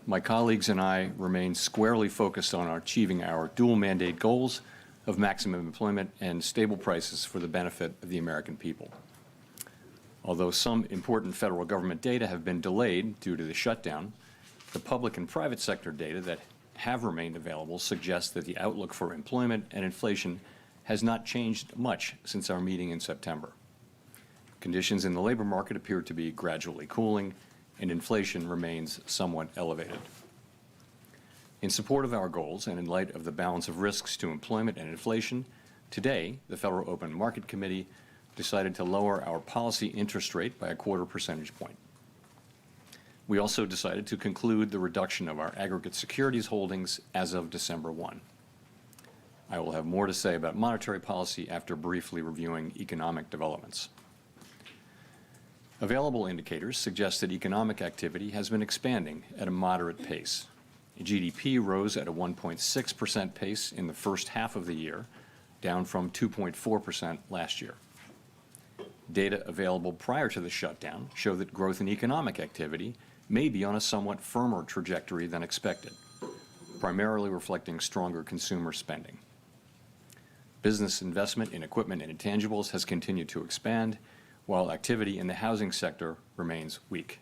my colleagues and I remain squarely focused on achieving our dual mandate goals of maximum employment and stable prices for the benefit of the American people. Although some important federal government data have been delayed due to the shutdown, the public and private sector data that have remained available suggests that the outlook for employment and inflation has not changed much since our meeting in September. Conditions in the labor market appear to be gradually cooling, and inflation remains somewhat elevated. In support of our goals and in light of the balance of risks to employment and inflation, today the Federal Open Market Committee decided to lower our policy interest rate by a 1/4 percentage point. We also decided to conclude the reduction of our aggregate securities holdings as of December 1. I will have more to say about monetary policy after briefly reviewing economic developments. Available indicators suggest that economic activity has been expanding at a moderate pace. GDP rose at a 1.6% pace in the first half of the year, down from 2.4% last year. Data available prior to the shutdown show that growth in economic activity may be on a somewhat firmer trajectory than expected, primarily reflecting stronger consumer spending. Business investment in equipment and intangibles has continued to expand, while activity in the housing sector remains weak.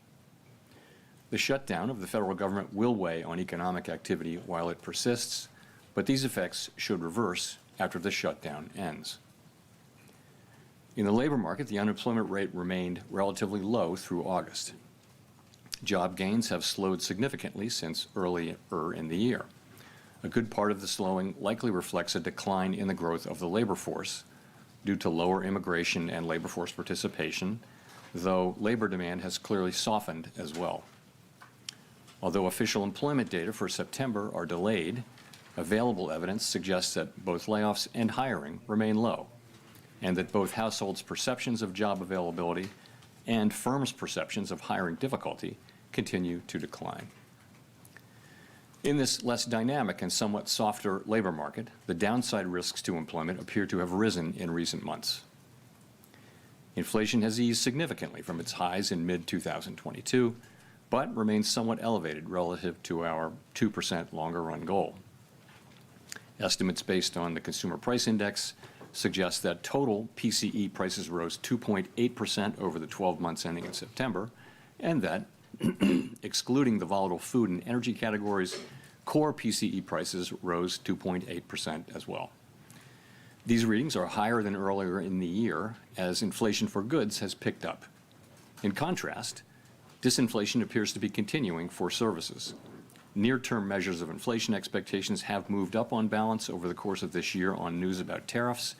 The shutdown of the federal government will weigh on economic activity while it persists, but these effects should reverse after the shutdown ends. In the labor market, the unemployment rate remained relatively low through August. Job gains have slowed significantly since earlier in the year. A good part of the slowing likely reflects a decline in the growth of the labor force due to lower immigration and labor force participation, though labor demand has clearly softened as well. Although official employment data for September are delayed, available evidence suggests that both layoffs and hiring remain low, and that both households' perceptions of job availability and firms' perceptions of hiring difficulty continue to decline. In this less dynamic and somewhat softer labor market, the downside risks to employment appear to have risen in recent months. Inflation has eased significantly from its highs in mid-2022, but remains somewhat elevated relative to our 2% longer-run goal. Estimates based on the Consumer Price Index suggest that total PCE prices rose 2.8% over the 12 months ending in September, and that, excluding the volatile food and energy categories, core PCE prices rose 2.8% as well. These readings are higher than earlier in the year as inflation for goods has picked up. In contrast, disinflation appears to be continuing for services. Near-term measures of inflation expectations have moved up on balance over the course of this year on news about tariffs,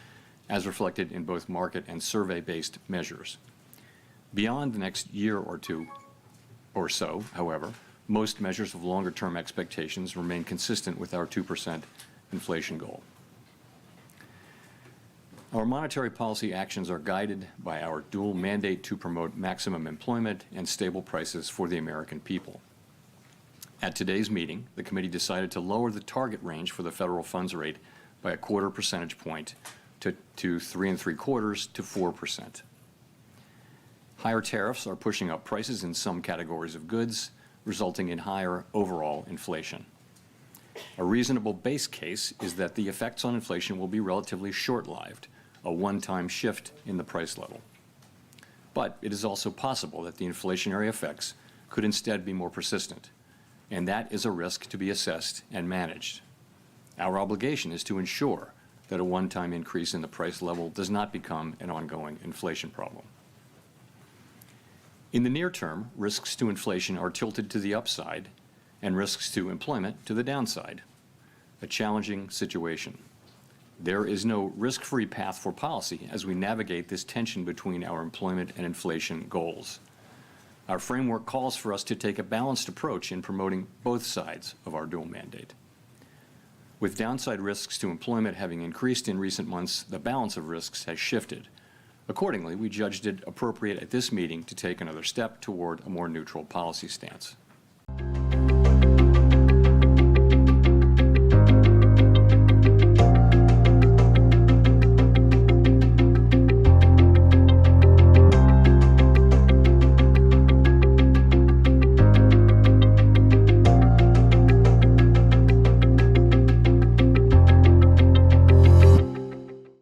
as reflected in both market and survey-based measures. Beyond the next year or two or so, however, most measures of longer-term expectations remain consistent with our 2% inflation goal. Our monetary policy actions are guided by our dual mandate to promote maximum employment and stable prices for the American people. At today's meeting, the committee decided to lower the target range for the federal funds rate by a 1/4 percentage point to 3.75% to 4%. Higher tariffs are pushing up prices in some categories of goods, resulting in higher overall inflation. A reasonable base case is that the effects on inflation will be relatively short-lived, a one-time shift in the price level. But it is also possible that the inflationary effects could instead be more persistent, and that is a risk to be assessed and managed. Our obligation is to ensure that a one-time increase in the price level does not become an ongoing inflation problem. In the near term, risks to inflation are tilted to the upside and risks to employment to the downside, a challenging situation. There is no risk-free path for policy as we navigate this tension between our employment and inflation goals. Our framework calls for us to take a balanced approach in promoting both sides of our dual mandate. With downside risks to employment having increased in recent months, the balance of risks has shifted. Accordingly, we judged it appropriate at this meeting to take another step toward a more neutral policy stance.